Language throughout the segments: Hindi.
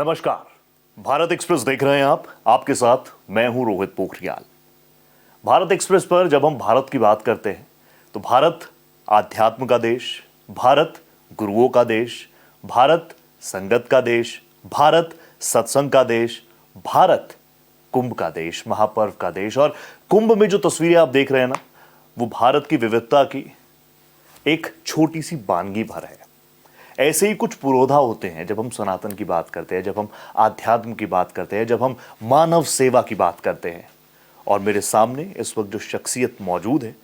नमस्कार, भारत एक्सप्रेस देख रहे हैं आप। आपके साथ मैं हूं रोहित पोखरियाल। भारत एक्सप्रेस पर जब हम भारत की बात करते हैं तो भारत आध्यात्म का देश, भारत गुरुओं का देश, भारत संगत का देश, भारत सत्संग का देश, भारत कुंभ का देश, महापर्व का देश। और कुंभ में जो तस्वीरें आप देख रहे हैं ना, वो भारत की विविधता की एक छोटी सी बानगी भर है। ऐसे ही कुछ पुरोधा होते हैं जब हम सनातन की बात करते हैं, जब हम आध्यात्म की बात करते हैं, जब हम मानव सेवा की बात करते हैं। और मेरे सामने इस वक्त जो शख्सियत मौजूद है,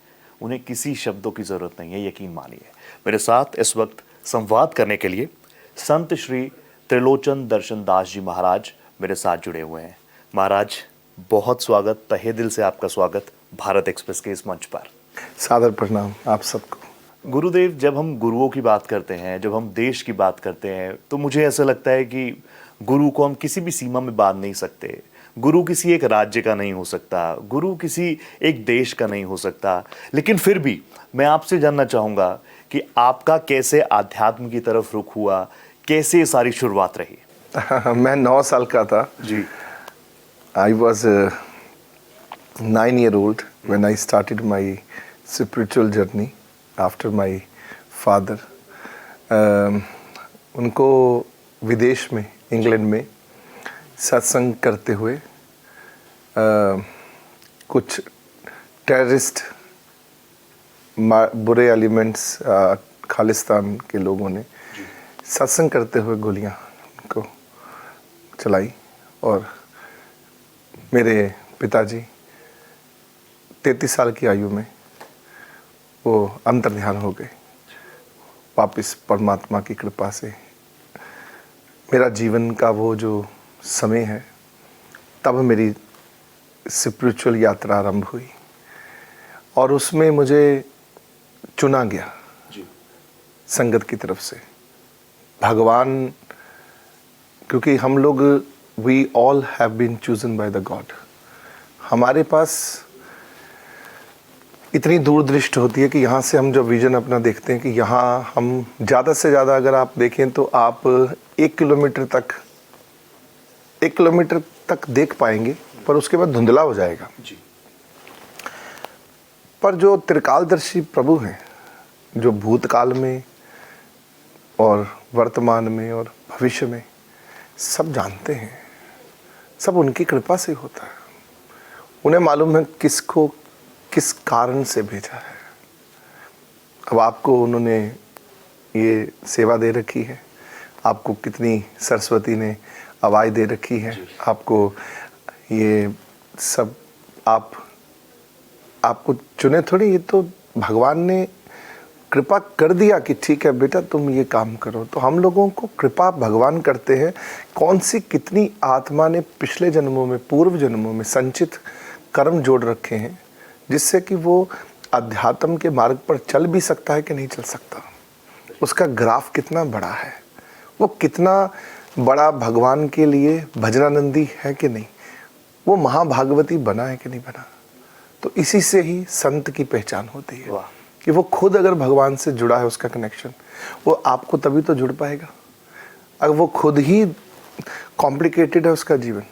उन्हें किसी शब्दों की ज़रूरत नहीं है, यकीन मानिए। मेरे साथ इस वक्त संवाद करने के लिए संत श्री त्रिलोचन दर्शन दास जी महाराज मेरे साथ जुड़े हुए हैं। महाराज, बहुत स्वागत, तहे दिल से आपका स्वागत भारत एक्सप्रेस के इस मंच पर। सादर प्रणाम आप सबको। गुरुदेव, जब हम गुरुओं की बात करते हैं, जब हम देश की बात करते हैं, तो मुझे ऐसा लगता है कि गुरु को हम किसी भी सीमा में बांध नहीं सकते। गुरु किसी एक राज्य का नहीं हो सकता, गुरु किसी एक देश का नहीं हो सकता। लेकिन फिर भी मैं आपसे जानना चाहूँगा कि आपका कैसे आध्यात्म की तरफ रुख हुआ, कैसे ये सारी शुरुआत रही? मैं 9 साल का था जी। I was 9 year old when I started my spiritual journey after my father. उनको विदेश में, इंग्लैंड में सत्संग करते हुए कुछ टेररिस्ट बुरे एलिमेंट्स खालिस्तान के लोगों ने सत्संग करते हुए गोलियां उनको चलाई और मेरे पिताजी 33 साल की आयु में वो अंतर्ध्यान हो गए। वापस परमात्मा की कृपा से मेरा जीवन का वो जो समय है, तब मेरी स्पिरिचुअल यात्रा आरंभ हुई और उसमें मुझे चुना गया संगत की तरफ से। भगवान, क्योंकि हम लोग we all have been chosen by the god. हमारे पास इतनी दूरदृष्टि होती है कि यहाँ से हम जब विजन अपना देखते हैं कि यहाँ हम ज़्यादा से ज़्यादा, अगर आप देखें तो आप 1 किलोमीटर तक देख पाएंगे, पर उसके बाद धुंधला हो जाएगा जी। पर जो त्रिकालदर्शी प्रभु हैं, जो भूतकाल में और वर्तमान में और भविष्य में सब जानते हैं, सब उनकी कृपा से होता है। उन्हें मालूम है किसको किस कारण से भेजा है। अब आपको उन्होंने ये सेवा दे रखी है, आपको कितनी सरस्वती ने आवाज़ दे रखी है, आपको ये सब आपको चुने थोड़ी, ये तो भगवान ने कृपा कर दिया कि ठीक है बेटा तुम ये काम करो। तो हम लोगों को कृपा भगवान करते हैं। कौन सी कितनी आत्मा ने पिछले जन्मों में, पूर्व जन्मों में संचित कर्म जोड़ रखे हैं, जिससे कि वो अध्यात्म के मार्ग पर चल भी सकता है कि नहीं चल सकता। उसका ग्राफ कितना बड़ा है, वो कितना बड़ा भगवान के लिए भजनानंदी है कि नहीं, वो महाभागवती बना है कि नहीं बना। तो इसी से ही संत की पहचान होती है कि वो खुद अगर भगवान से जुड़ा है, उसका कनेक्शन, वो आपको तभी तो जुड़ पाएगा। अगर वो खुद ही कॉम्प्लिकेटेड है उसका जीवन,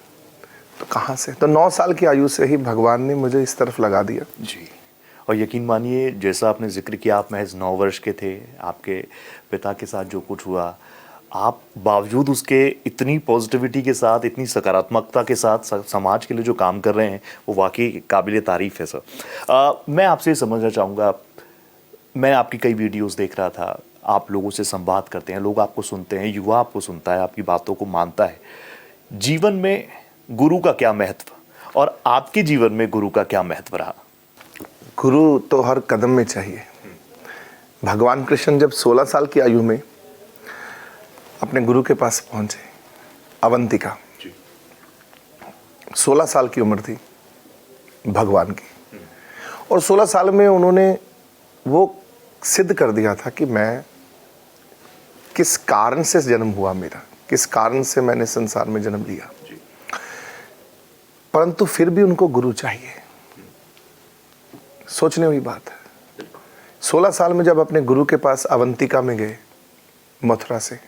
तो कहाँ से? तो 9 साल की आयु से ही भगवान ने मुझे इस तरफ लगा दिया जी। और यकीन मानिए, जैसा आपने जिक्र किया, आप महज 9 वर्ष के थे, आपके पिता के साथ जो कुछ हुआ, आप बावजूद उसके इतनी पॉजिटिविटी के साथ, इतनी सकारात्मकता के साथ समाज के लिए जो काम कर रहे हैं, वो वाकई काबिल तारीफ़ है सर। मैं आपसे ये समझना चाहूँगा, मैं आपकी कई वीडियोस देख रहा था, आप लोगों से संवाद करते हैं, लोग आपको सुनते हैं, युवा आपको सुनता है, आपकी बातों को मानता है। जीवन में गुरु का क्या महत्व, और आपके जीवन में गुरु का क्या महत्व रहा? गुरु तो हर कदम में चाहिए। भगवान कृष्ण जब 16 साल की आयु में अपने गुरु के पास पहुंचे, अवंतिका, 16 साल की उम्र थी भगवान की, और 16 साल में उन्होंने वो सिद्ध कर दिया था कि मैं किस कारण से जन्म हुआ, मेरा किस कारण से मैंने संसार में जन्म लिया। परंतु फिर भी उनको गुरु चाहिए। सोचने वाली बात है। 16 साल में जब अपने गुरु के पास अवंतिका में गए मथुरा से,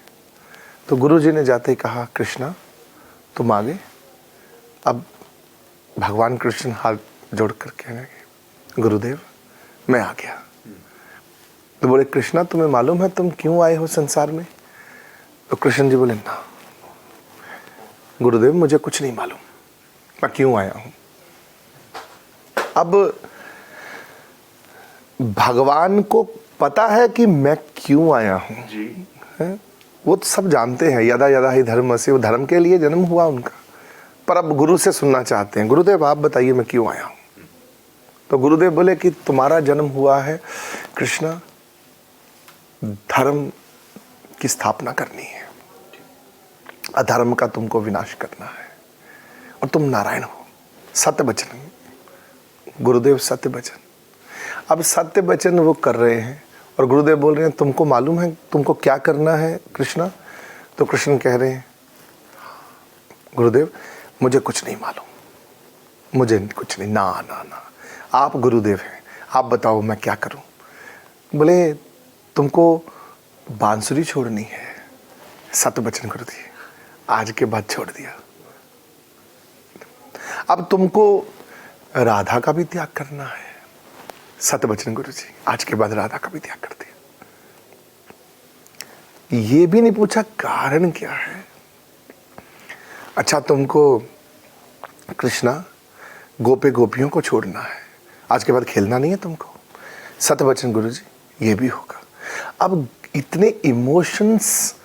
तो गुरु जी ने जाते ही कहा, कृष्णा तुम आ गए। अब भगवान कृष्ण हाथ जोड़ कर कहने लगे, गुरुदेव मैं आ गया। तो बोले, कृष्णा तुम्हें मालूम है तुम क्यों आए हो संसार में? तो कृष्ण जी बोले, ना गुरुदेव मुझे कुछ नहीं मालूम, मैं क्यों आया हूं। अब भगवान को पता है कि मैं क्यों आया हूं जी। है? वो तो सब जानते हैं, यदा यदा ही धर्म से, वो धर्म के लिए जन्म हुआ उनका। पर अब गुरु से सुनना चाहते हैं, गुरुदेव आप बताइए मैं क्यों आया हूं। तो गुरुदेव बोले कि तुम्हारा जन्म हुआ है कृष्णा, धर्म की स्थापना करनी है, अधर्म का तुमको विनाश करना है, और तुम नारायण हो, सत्य वचन। गुरुदेव सत्य वचन, अब सत्य वचन वो कर रहे हैं और गुरुदेव बोल रहे हैं तुमको मालूम है तुमको क्या करना है कृष्णा? तो कृष्ण कह रहे हैं, गुरुदेव मुझे कुछ नहीं मालूम, मुझे कुछ नहीं, ना ना ना, आप गुरुदेव हैं, आप बताओ मैं क्या करूं। बोले तुमको बांसुरी छोड़नी है, सत्य वचन कर दिए, आज के बाद छोड़ दिया। अब तुमको राधा का भी त्याग करना है, सत्य वचन गुरु जी, आज के बाद राधा का भी त्याग कर दिया। ये भी नहीं पूछा कारण क्या है। अच्छा तुमको कृष्णा गोपे गोपियों को छोड़ना है, आज के बाद खेलना नहीं है तुमको, सत्य वचन गुरु जी, ये भी होगा। अब इतने इमोशंस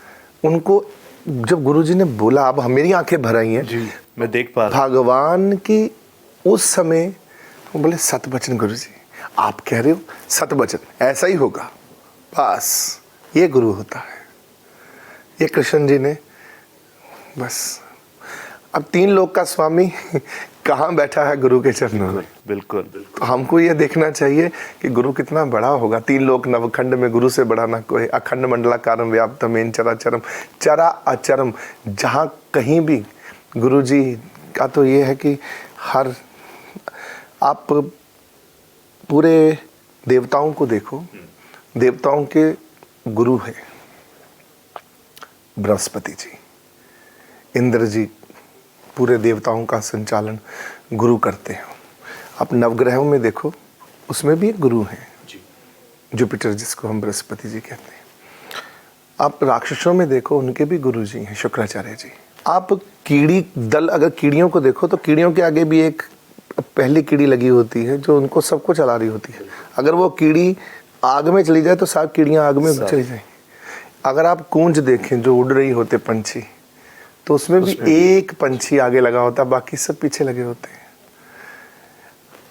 उनको जब गुरुजी ने बोला, अब मेरी आंखें भर आई हैं जी, मैं देख पा रहा हूं। भगवान की उस समय। वो बोले सत्य वचन गुरु जी, आप कह रहे हो सत्य वचन, ऐसा ही होगा, बस ये गुरु होता है। ये कृष्ण जी ने बस, अब 3 लोक का स्वामी कहाँ बैठा है गुरु के चरणों में। बिल्कुल तो हमको ये देखना चाहिए कि गुरु कितना बड़ा होगा। 3 लोक नवखंड में गुरु से बड़ा ना कोई, अखंड मंडलाकारम व्याप्तम येन चराचरम, चरा अचरम, जहाँ कहीं भी गुरु जी का तो ये है कि हर, आप पूरे देवताओं को देखो, देवताओं के गुरु है बृहस्पति जी, इंद्र जी पूरे देवताओं का संचालन गुरु करते हैं। आप नवग्रहों में देखो, उसमें भी एक गुरु हैं, जुपिटर जिसको हम बृहस्पति जी कहते हैं। आप राक्षसों में देखो, उनके भी गुरु जी हैं शुक्राचार्य जी। आप कीड़ी दल, अगर कीड़ियों को देखो तो कीड़ियों के आगे भी एक पहली कीड़ी लगी होती है जो उनको सबको चला रही होती है। अगर वो कीड़ी आग में चली जाए तो सब कीड़ियाँ आग में चली जाएं। अगर आप कूंज देखें जो उड़ रही होते पंछी, तो उसमें भी एक पंछी आगे लगा होता है, बाकी सब पीछे लगे होते हैं।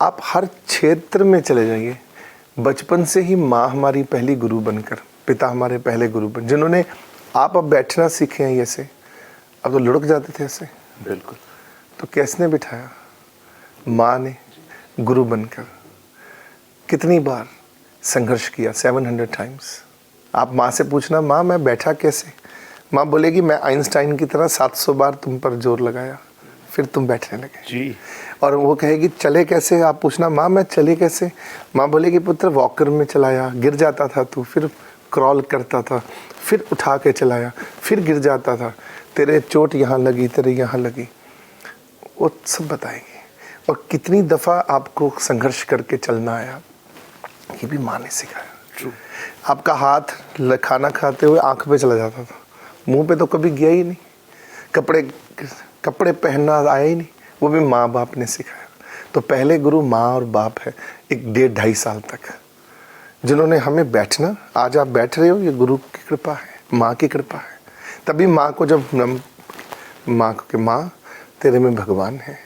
आप हर क्षेत्र में चले जाइए, बचपन से ही माँ हमारी पहली गुरु बनकर, पिता हमारे पहले गुरु बन, जिन्होंने आप अब बैठना सीखे हैं ऐसे, अब तो लुढ़क जाते थे ऐसे। बिल्कुल। तो किसने बिठाया? माँ ने गुरु बनकर। कितनी बार संघर्ष किया? 700 टाइम्स। आप माँ से पूछना, माँ मैं बैठा कैसे? माँ बोलेगी मैं आइंस्टाइन की तरह 700 बार तुम पर जोर लगाया, फिर तुम बैठने लगे जी। और वो कहेगी चले कैसे? आप पूछना, माँ मैं चले कैसे? माँ बोलेगी पुत्र वॉकर में चलाया, गिर जाता था तू, फिर क्रॉल करता था, फिर उठा के चलाया, फिर गिर जाता था, तेरे चोट यहाँ लगी, तेरे यहाँ लगी, वो सब बताएगी। और कितनी दफ़ा आपको संघर्ष करके चलना आया, ये भी माँ ने सिखाया। आपका हाथ खाना खाते हुए आँख पे चला जाता था, मुंह पे तो कभी गया ही नहीं, कपड़े पहनना आया ही नहीं, वो भी माँ बाप ने सिखाया। तो पहले गुरु माँ और बाप है, एक 1.5-2.5 साल तक, जिन्होंने हमें बैठना, आज आप बैठ रहे हो, ये गुरु की कृपा है, माँ की कृपा है। तभी माँ को जब माँ को कि माँ तेरे में भगवान है,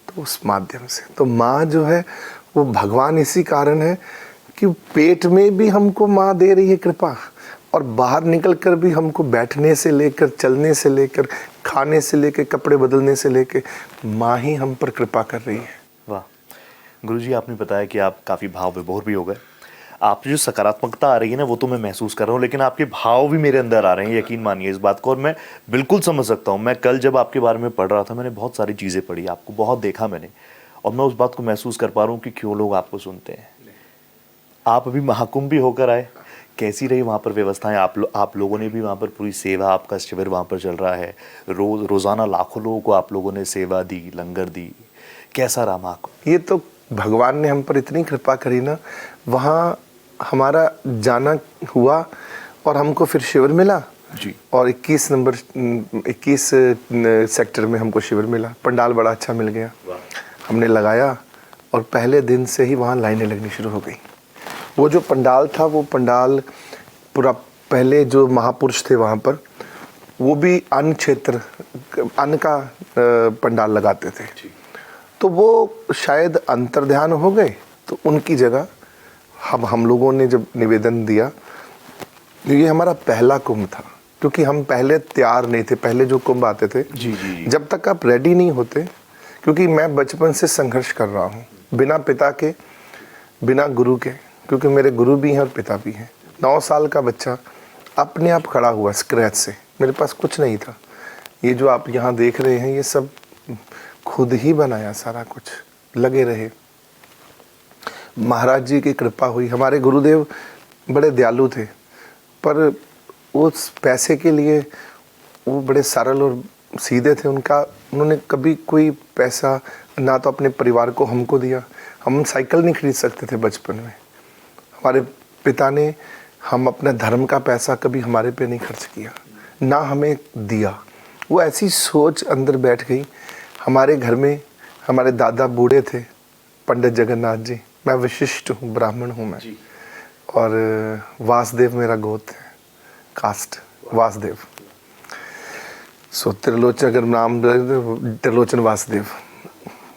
तो उस माध्यम से तो माँ जो है वो भगवान इसी कारण है कि पेट में भी हमको माँ दे रही है कृपा, और बाहर निकल कर भी हमको बैठने से लेकर, चलने से लेकर, खाने से लेकर, कपड़े बदलने से लेकर, माँ ही हम पर कृपा कर रही है। वाह गुरुजी, आपने बताया कि आप काफ़ी भाव विभोर भी हो गए। आप जो सकारात्मकता आ रही है ना, वो तो मैं महसूस कर रहा हूँ, लेकिन आपके भाव भी मेरे अंदर आ रहे हैं, यकीन मानिए इस बात को। और मैं बिल्कुल समझ सकता हूँ। मैं कल जब आपके बारे में पढ़ रहा था, मैंने बहुत सारी चीज़ें पढ़ी, आपको बहुत देखा मैंने, और मैं उस बात को महसूस कर पा रहा हूँ कि क्यों लोग आपको सुनते हैं। आप अभी महाकुंभ भी होकर आए, कैसी रही वहाँ पर व्यवस्थाएं? आप लोगों ने भी वहाँ पर पूरी सेवा, आपका शिविर वहाँ पर चल रहा है, रोज़ाना लाखों लोगों को आप लोगों ने सेवा दी, लंगर दी, कैसा रहा माँ को? ये तो भगवान ने हम पर इतनी कृपा करी ना, वहाँ हमारा जाना हुआ और हमको फिर शिविर मिला जी। और 21 सेक्टर में हमको शिविर मिला। पंडाल बड़ा अच्छा मिल गया, हमने लगाया और पहले दिन से ही वहाँ लाइनें लगनी शुरू हो गई। वो जो पंडाल था, वो पंडाल पूरा, पहले जो महापुरुष थे वहाँ पर, वो भी अन्न क्षेत्र, अन्न का पंडाल लगाते थे। तो वो शायद अंतर्ध्यान हो गए, तो उनकी जगह हम लोगों ने जब निवेदन दिया, ये हमारा पहला कुंभ था, क्योंकि हम पहले तैयार नहीं थे। पहले जो कुंभ आते थे, जी। जब तक आप रेडी नहीं होते, क्योंकि मैं बचपन से संघर्ष कर रहा हूँ, बिना पिता के, बिना गुरु के, क्योंकि मेरे गुरु भी हैं और पिता भी हैं। 9 साल का बच्चा अपने आप खड़ा हुआ स्क्रैच से, मेरे पास कुछ नहीं था। ये जो आप यहाँ देख रहे हैं, ये सब खुद ही बनाया, सारा कुछ लगे रहे। महाराज जी की कृपा हुई। हमारे गुरुदेव बड़े दयालु थे, पर उस पैसे के लिए वो बड़े सरल और सीधे थे। उन्होंने कभी कोई पैसा ना तो अपने परिवार को हमको दिया। हम साइकिल नहीं खरीद सकते थे बचपन में। हमारे पिता ने, हम अपने धर्म का पैसा कभी हमारे पे नहीं खर्च किया, ना हमें दिया। वो ऐसी सोच अंदर बैठ गई। हमारे घर में हमारे दादा बूढ़े थे, पंडित जगन्नाथ जी, मैं विशिष्ट हूँ, ब्राह्मण हूँ मैं, और वासुदेव मेरा गोत्र है, कास्ट वासुदेव। सो त्रिलोचन, अगर नाम त्रिलोचन वासुदेव,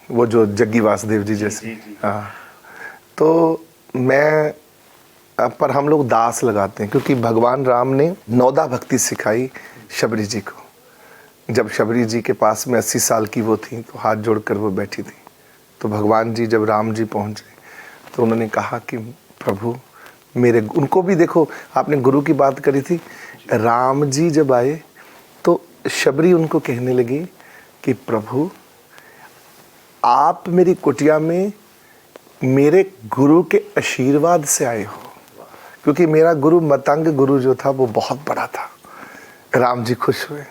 वो जो जग्गी वासुदेव जी जैसे। हाँ, तो मैं, पर हम लोग दास लगाते हैं, क्योंकि भगवान राम ने नौदा भक्ति सिखाई शबरी जी को। जब शबरी जी के पास में 80 साल की वो थी, तो हाथ जोड़कर वो बैठी थी। तो भगवान जी, जब राम जी पहुँचे, तो उन्होंने कहा कि प्रभु मेरे, उनको भी देखो, आपने गुरु की बात करी थी, राम जी जब आए तो शबरी उनको कहने लगी कि प्रभु आप मेरी कुटिया में मेरे गुरु के आशीर्वाद से आए हो, क्योंकि मेरा गुरु मतंग गुरु जो था वो बहुत बड़ा था। राम जी खुश हुए,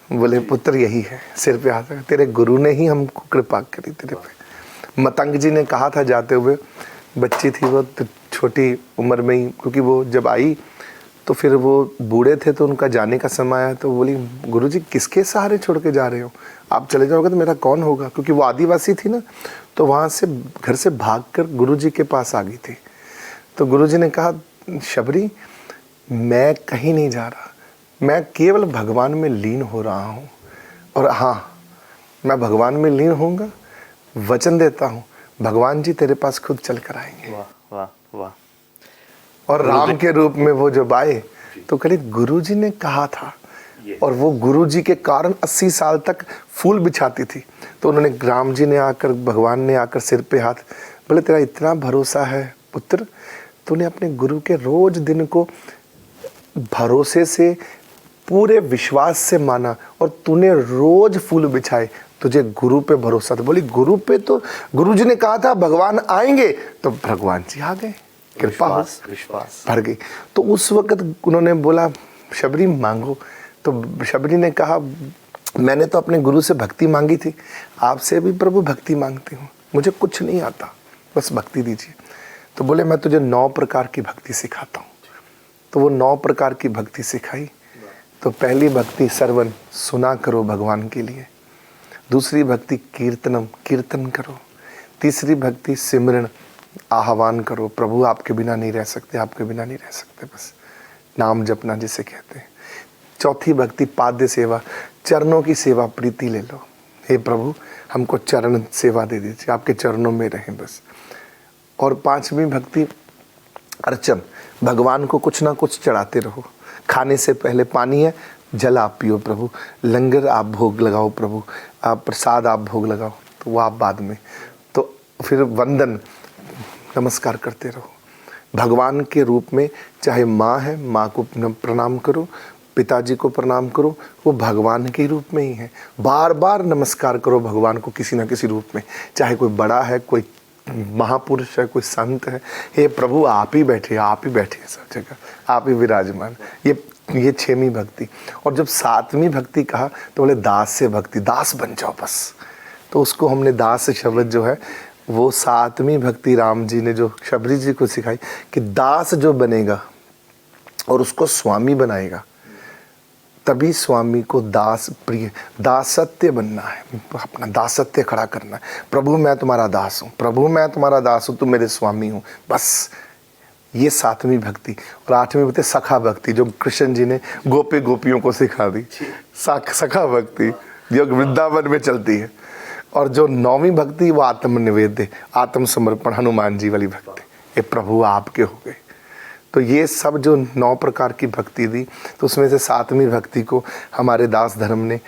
बोले पुत्र यही है, सिर पे हाथ रखा, तेरे गुरु ने ही हमको कृपा करी तेरे पे। मतंग जी ने कहा था जाते हुए, बच्ची थी वो तो छोटी उम्र में ही, क्योंकि वो जब आई तो फिर वो बूढ़े थे, तो उनका जाने का समय आया, तो बोली गुरुजी किसके सहारे छोड़ के जा रहे हो, आप चले जाओगे तो मेरा कौन होगा, क्योंकि वो आदिवासी थी ना, तो वहाँ से घर से भागकर गुरुजी के पास आ गई थी। तो गुरुजी ने कहा शबरी मैं कहीं नहीं जा रहा, मैं केवल भगवान में लीन हो रहा हूँ, और हाँ मैं भगवान में लीन होऊंगा, वचन देता हूँ भगवान जी तेरे पास खुद चल कर आएंगे। वाह वाह वाह। और राम के रूप में वो जब आए, तो करीब गुरुजी ने कहा था, और वो गुरुजी के कारण 80 साल तक फूल बिछाती थी। तो उन्होंने, राम जी ने आकर, भगवान ने आकर सिर पे हाथ, बोले तेरा इतना भरोसा है पुत्र, तूने अपने गुरु के रोज दिन को भरोसे से, पूरे विश्वास से माना, और तूने रोज फूल बिछाए, तुझे गुरु पे भरोसा था। बोली गुरु पे तो गुरुजी ने कहा था भगवान आएंगे, तो भगवान जी आ गए, कृपा हो, विश्वास भर गई। तो उस वक्त उन्होंने बोला शबरी मांगो, तो शबरी ने कहा मैंने तो अपने गुरु से भक्ति मांगी थी, आपसे भी प्रभु भक्ति मांगती हूँ, मुझे कुछ नहीं आता, बस भक्ति दीजिए। तो बोले मैं तुझे 9 प्रकार की भक्ति सिखाता हूँ। तो वो 9 प्रकार की भक्ति सिखाई। तो पहली भक्ति श्रवण, सुना करो भगवान के लिए। दूसरी भक्ति कीर्तनम, कीर्तन करो। तीसरी भक्ति सिमरन, आह्वान करो, प्रभु आपके बिना नहीं रह सकते, आपके बिना नहीं रह सकते, बस नाम जपना जिसे कहते हैं। चौथी भक्ति पाद्य सेवा, चरणों की सेवा, प्रीति ले लो, हे प्रभु हमको चरण सेवा दे दीजिए, आपके चरणों में रहें बस। और 5वीं भक्ति अर्चन, भगवान को कुछ ना कुछ चढ़ाते रहो। खाने से पहले पानी है, जल आप पियो प्रभु, लंगर आप भोग लगाओ प्रभु, आप प्रसाद आप भोग लगाओ, तो वो आप बाद में। तो फिर वंदन, नमस्कार करते रहो भगवान के रूप में। चाहे माँ है, माँ को प्रणाम करो, पिताजी को प्रणाम करो, वो भगवान के रूप में ही है। बार बार नमस्कार करो भगवान को किसी ना किसी रूप में, चाहे कोई बड़ा है, कोई महापुरुष है, कोई संत है, हे प्रभु आप ही बैठे सब जगह, आप ही विराजमान। ये 6वीं भक्ति। और जब 7वीं भक्ति कहा तो बोले दास से भक्ति, दास बन जाओ बस। तो उसको हमने दास शब्द जो है वो 7वीं भक्ति राम जी ने जो शबरी जी को सिखाई कि दास जो बनेगा और उसको स्वामी बनाएगा, तभी स्वामी को दास प्रिय, दासत्य बनना है, अपना दासत्य खड़ा करना है। प्रभु मैं तुम्हारा दास हूँ, प्रभु मैं तुम्हारा दास हूँ, तुम मेरे स्वामी हो, बस। ये 7वीं भक्ति। और 8वीं भक्ति सखा भक्ति, जो कृष्ण जी ने गोपियों को सिखा दी, सखा भक्ति जो वृंदावन में चलती है। और जो 9वीं भक्ति वो आत्मनिवेद्य, आत्मसमर्पण, हनुमान जी वाली भक्ति, ये प्रभु आपके हो गए। तो ये सब जो 9 प्रकार की भक्ति दी, तो उसमें से 7वीं भक्ति को हमारे दास धर्म ने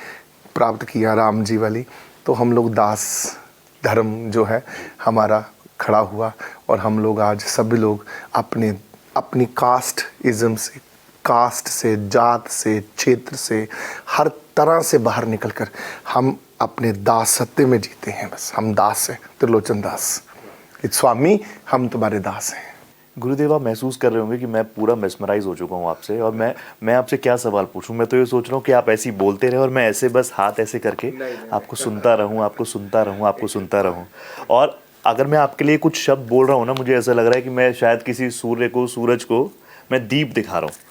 प्राप्त किया, राम जी वाली। तो हम लोग दास धर्म जो है हमारा खड़ा हुआ, और हम लोग आज सभी लोग अपनी कास्ट से, जात से, क्षेत्र से, हर तरह से बाहर निकलकर हम अपने दासत्व में जीते हैं। बस हम दास हैं, त्रिलोचन दास, स्वामी हम तुम्हारे दास हैं। गुरुदेव आप महसूस कर रहे होंगे कि मैं पूरा मेस्मराइज हो चुका हूँ आपसे, और मैं आपसे क्या सवाल पूछूं। मैं तो ये सोच रहा हूँ कि आप ऐसे ही बोलते रहे और मैं ऐसे बस हाथ ऐसे करके आपको सुनता रहूँ। और अगर मैं आपके लिए कुछ शब्द बोल रहा हूँ ना, मुझे ऐसा लग रहा है कि मैं शायद किसी सूरज को मैं दीप दिखा रहा हूँ।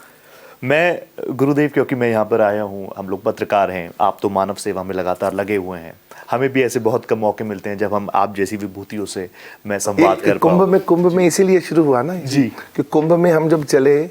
मैं गुरुदेव, क्योंकि मैं यहाँ पर आया हूँ, हम लोग पत्रकार हैं, आप तो मानव सेवा में लगातार लगे हुए हैं, हमें भी ऐसे बहुत कम मौके मिलते हैं जब हम आप जैसी विभूतियों से मैं संवाद कर पाऊँ। कुंभ में इसीलिए शुरू हुआ ना जी, कि कुंभ में हम जब चले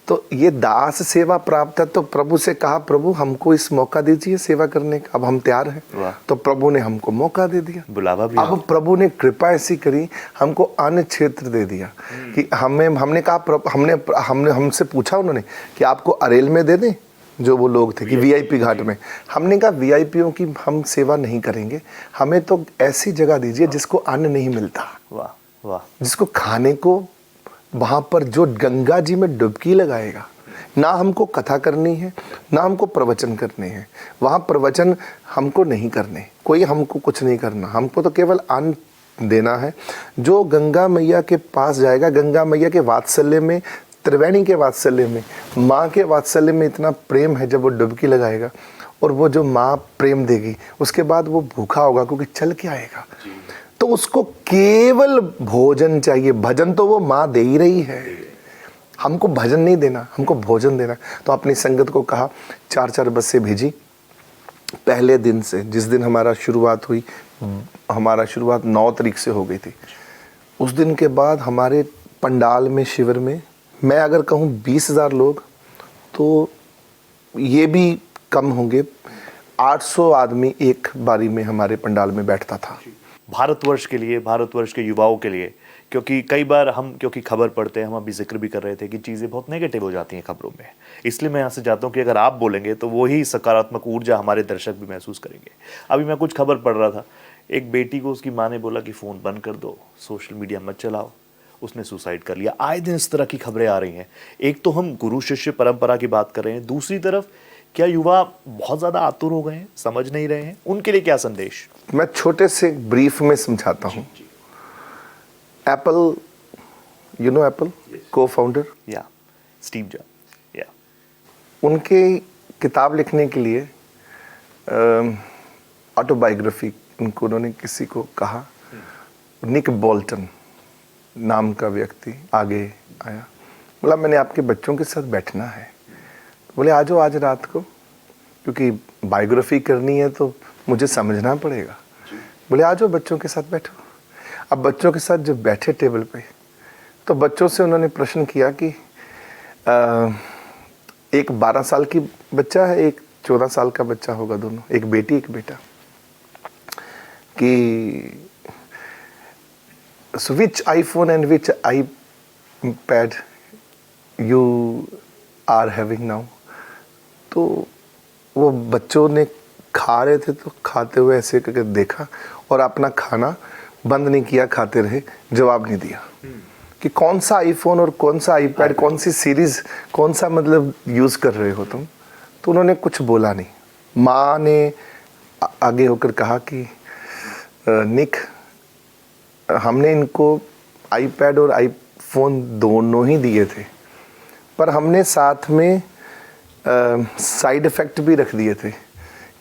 तो ये दास सेवा प्राप्त है, तो प्रभु से कहा प्रभु हमको इस मौका दीजिए सेवा करने का, अब हम तैयार हैं। तो प्रभु ने हमको मौका दे दिया, बुलावा भी। अब प्रभु ने कृपा ऐसी करी, हमको अन्य क्षेत्र दे दिया कि हमने कहा, हमसे पूछा उन्होंने कि आपको अरेल में दे दें, जो वो लोग थे कि वीआईपी घाट में। हमने कहा वीआईपीओं की हम सेवा नहीं करेंगे, हमें तो ऐसी जगह दीजिए जिसको अन्न नहीं मिलता, जिसको खाने को वहाँ पर जो गंगा जी में डुबकी लगाएगा। ना हमको कथा करनी है, ना हमको प्रवचन करने हैं, वहाँ प्रवचन हमको नहीं करने, कोई हमको कुछ नहीं करना, हमको तो केवल अन्न देना है। जो गंगा मैया के पास जाएगा, गंगा मैया के वात्सल्य में, त्रिवेणी के वात्सल्य में, माँ के वात्सल्य में इतना प्रेम है, जब वो डुबकी लगाएगा और वो जो माँ प्रेम देगी, उसके बाद वो भूखा होगा क्योंकि चल के आएगा, तो उसको केवल भोजन चाहिए। भजन तो वो माँ दे ही रही है, हमको भजन नहीं देना, हमको भोजन देना। तो अपनी संगत को कहा 4-4 बसें भेजी। पहले दिन से, जिस दिन हमारा शुरुआत हुई, हमारा शुरुआत 9 तारीख से हो गई थी, उस दिन के बाद हमारे पंडाल में, शिविर में, मैं अगर कहूँ 20,000 लोग, तो ये भी कम होंगे, 800 आदमी एक बारी में हमारे पंडाल में बैठता था। भारतवर्ष के लिए, भारतवर्ष के युवाओं के लिए, क्योंकि कई बार क्योंकि खबर पढ़ते हैं, हम अभी जिक्र भी कर रहे थे कि चीज़ें बहुत नेगेटिव हो जाती हैं खबरों में, इसलिए मैं यहाँ से चाहता हूँ कि अगर आप बोलेंगे तो वही सकारात्मक ऊर्जा हमारे दर्शक भी महसूस करेंगे। अभी मैं कुछ खबर पढ़ रहा था, एक बेटी को उसकी माँ ने बोला कि फ़ोन बंद कर दो, सोशल मीडिया मत चलाओ, उसने सुसाइड कर लिया। आए दिन इस तरह की खबरें आ रही हैं। एक तो हम गुरु शिष्य परंपरा की बात कर रहे हैं, दूसरी तरफ क्या युवा बहुत ज़्यादा आतुर हो गए हैं, समझ नहीं रहे हैं, उनके लिए क्या संदेश? मैं छोटे से ब्रीफ में समझाता हूँ। एप्पल, यू नो एप्पल को फाउंडर, या स्टीव जॉब्स, या उनके किताब लिखने के लिए ऑटोबायोग्राफी, उन्होंने किसी को कहा, निक बोल्टन नाम का व्यक्ति आगे आया, बोला मैंने आपके बच्चों के साथ बैठना है। बोले आ जाओ आज रात को, क्योंकि बायोग्राफी करनी है तो मुझे समझना पड़ेगा। बोले आ जाओ बच्चों के साथ बैठो। अब बच्चों के साथ जब बैठे टेबल पे, तो बच्चों से उन्होंने प्रश्न किया कि एक 12 साल की बच्चा है, एक 14 साल का बच्चा होगा, दोनों, एक बेटी एक बेटा, कि so which iPhone and which iPad you are having now? तो वो बच्चों ने खा रहे थे, तो खाते हुए ऐसे करके देखा और अपना खाना बंद नहीं किया, खाते रहे, जवाब नहीं दिया कि कौन सा आईफोन और कौन सा आईपैड, कौन सी सीरीज, कौन सा मतलब यूज़ कर रहे हो तुम। तो उन्होंने कुछ बोला नहीं। माँ ने आगे होकर कहा कि निक, हमने इनको आईपैड और आईफोन दोनों ही दिए थे, पर हमने साथ में साइड इफ़ेक्ट भी रख दिए थे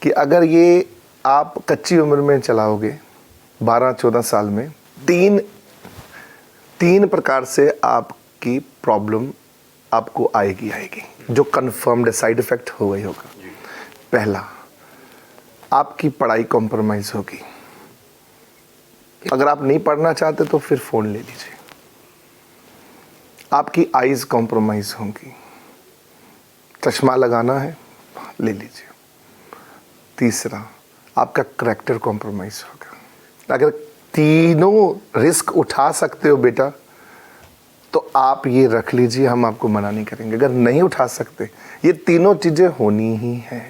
कि अगर ये आप कच्ची उम्र में चलाओगे 12-14 साल में, तीन प्रकार से आपकी प्रॉब्लम आपको आएगी जो कन्फर्म्ड साइड इफ़ेक्ट होगा ही होगा। पहला, आपकी पढ़ाई कॉम्प्रोमाइज़ होगी। अगर आप नहीं पढ़ना चाहते तो फिर फ़ोन ले लीजिए। आपकी आइज़ कॉम्प्रोमाइज़ होंगी, चश्मा लगाना है ले लीजिए। तीसरा, आपका करैक्टर कॉम्प्रोमाइज़ होगा। अगर तीनों रिस्क उठा सकते हो बेटा तो आप ये रख लीजिए, हम आपको मना नहीं करेंगे। अगर नहीं उठा सकते, ये तीनों चीज़ें होनी ही हैं।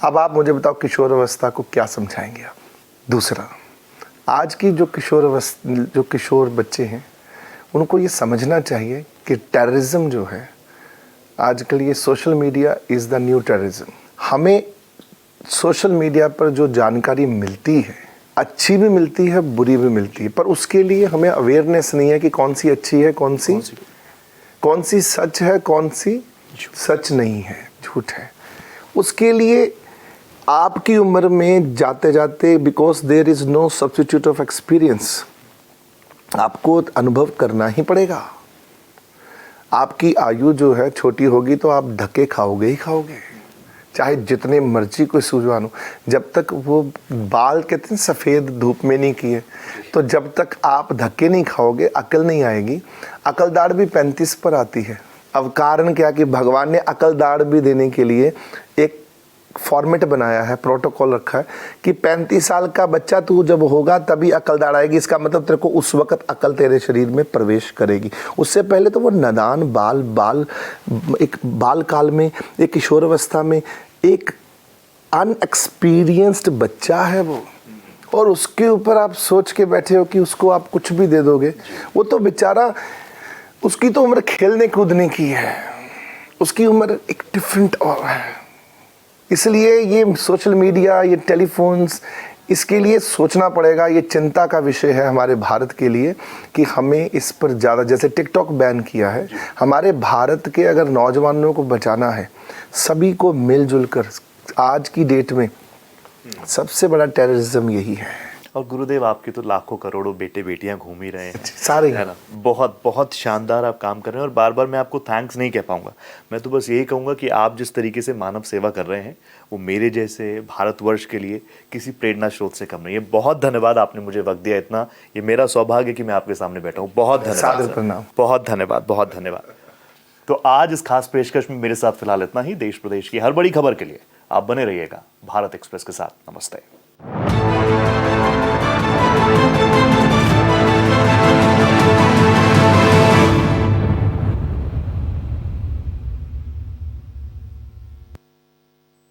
अब आप मुझे बताओ किशोर अवस्था को क्या समझाएंगे आप। दूसरा, आज की जो किशोर बच्चे हैं उनको ये समझना चाहिए कि टेररिज्म जो है आजकल, ये social media is the new terrorism. हमें सोशल मीडिया पर जो जानकारी मिलती है, अच्छी भी मिलती है बुरी भी मिलती है, पर उसके लिए हमें अवेयरनेस नहीं है कि कौन सी अच्छी है, कौन सी सच है, कौन सी सच नहीं है, झूठ है। उसके लिए आपकी उम्र में जाते जाते, because there is no substitute of experience, आपको अनुभव करना ही पड़ेगा। आपकी आयु जो है छोटी होगी तो आप धक्के खाओगे ही खाओगे, चाहे जितने मर्जी कोई सूझवान हो। जब तक वो बाल कहते हैं सफ़ेद धूप में नहीं किए, तो जब तक आप धक्के नहीं खाओगे अकल नहीं आएगी। अकल दाढ़ भी 35 पर आती है। अब कारण क्या कि भगवान ने अकल दाढ़ भी देने के लिए एक फॉर्मेट बनाया है, प्रोटोकॉल रखा है कि 35 साल का बच्चा तू जब होगा तभी अकल दाढ़ आएगी। इसका मतलब तेरे को उस वक्त अकल तेरे शरीर में प्रवेश करेगी। उससे पहले तो वो नादान एक बाल काल में, एक किशोर अवस्था में एक अनएक्सपीरियंस्ड बच्चा है वो, और उसके ऊपर आप सोच के बैठे हो कि उसको आप कुछ भी दे दोगे। वो तो बेचारा, उसकी तो उम्र खेलने कूदने की है, उसकी उम्र एक डिफरेंट और है। इसलिए ये सोशल मीडिया, ये टेलीफोन्स, इसके लिए सोचना पड़ेगा। ये चिंता का विषय है हमारे भारत के लिए कि हमें इस पर ज़्यादा, जैसे टिकटॉक बैन किया है, हमारे भारत के अगर नौजवानों को बचाना है, सभी को मिलजुल कर, आज की डेट में सबसे बड़ा टेररिज्म यही है। और गुरुदेव, आपके तो लाखों करोड़ों बेटे बेटियां घूम ही रहे हैं, सारे है ना। बहुत बहुत शानदार आप काम कर रहे हैं, और बार बार मैं आपको थैंक्स नहीं कह पाऊंगा। मैं तो बस यही कहूँगा कि आप जिस तरीके से मानव सेवा कर रहे हैं वो मेरे जैसे भारतवर्ष के लिए किसी प्रेरणा स्रोत से कम नहीं है। बहुत धन्यवाद, आपने मुझे वक्त दिया इतना। ये मेरा सौभाग्य कि मैं आपके सामने बैठा हूँ। बहुत धन्यवाद सर। बहुत धन्यवाद, बहुत धन्यवाद। तो आज इस खास पेशकश में मेरे साथ फिलहाल इतना ही। देश प्रदेश की हर बड़ी खबर के लिए आप बने रहिएगा भारत एक्सप्रेस के साथ। नमस्ते।